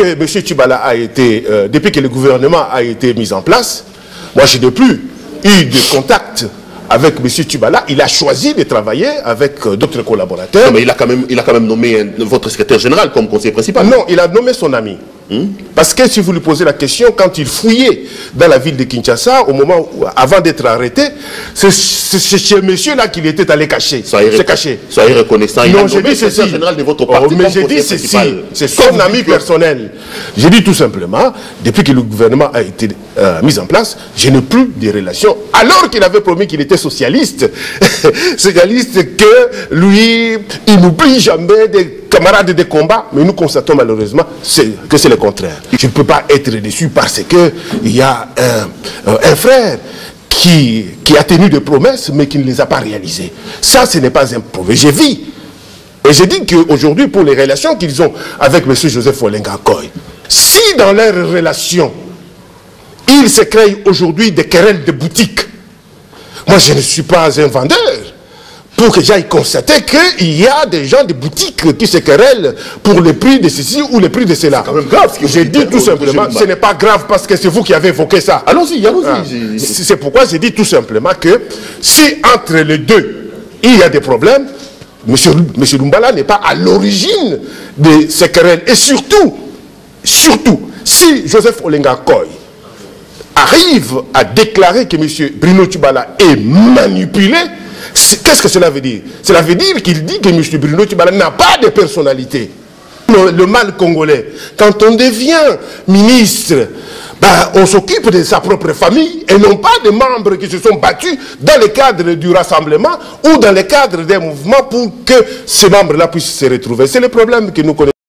M. Tchibala a été, depuis que le gouvernement a été mis en place, moi je n'ai plus eu de contact avec M. Tchibala. Il a choisi de travailler avec d'autres collaborateurs. Non, mais il a quand même nommé votre secrétaire général comme conseiller principal. Non, il a nommé son ami. Parce que si vous lui posez la question, quand il fouillait dans la ville de Kinshasa, au moment où, avant d'être arrêté, c'est chez monsieur-là qu'il était allé cacher. C'est caché. Soyez reconnaissant. Non, j'ai dit secrétaire général de votre parti. Mais j'ai dit ceci, c'est son ami personnel. J'ai dit tout simplement, depuis que le gouvernement a été mis en place, je n'ai plus de relations. Alors qu'il avait promis qu'il était socialiste, socialiste que lui, il n'oublie jamais des camarades de combat, mais nous constatons malheureusement que c'est le contraire. Je ne peux pas être déçu parce qu'il y a un frère qui a tenu des promesses mais qui ne les a pas réalisées. Ça, ce n'est pas un problème. J'ai vu. Et j'ai dit qu'aujourd'hui, pour les relations qu'ils ont avec M. Joseph Olenga Koy, si dans leurs relations, il se crée aujourd'hui des querelles de boutique, moi je ne suis pas un vendeur. Pour que j'aille constater qu'il y a des gens de boutiques qui se querellent pour le prix de ceci ou le prix de cela. C'est quand même grave. J'ai dit tout simplement, ce n'est pas grave parce que c'est vous qui avez évoqué ça. Allons-y, allons-y. Ah. C'est pourquoi j'ai dit tout simplement que si entre les deux, il y a des problèmes, M. Lumbala n'est pas à l'origine de ces querelles. Et surtout, si Joseph Olenga Koy arrive à déclarer que M. Bruno Tchibala est manipulé, qu'est-ce que cela veut dire? Cela veut dire qu'il dit que M. Bruno Tchibala n'a pas de personnalité. Le mal congolais, quand on devient ministre, on s'occupe de sa propre famille et non pas des membres qui se sont battus dans le cadre du rassemblement ou dans le cadre des mouvements pour que ces membres-là puissent se retrouver. C'est le problème que nous connaissons.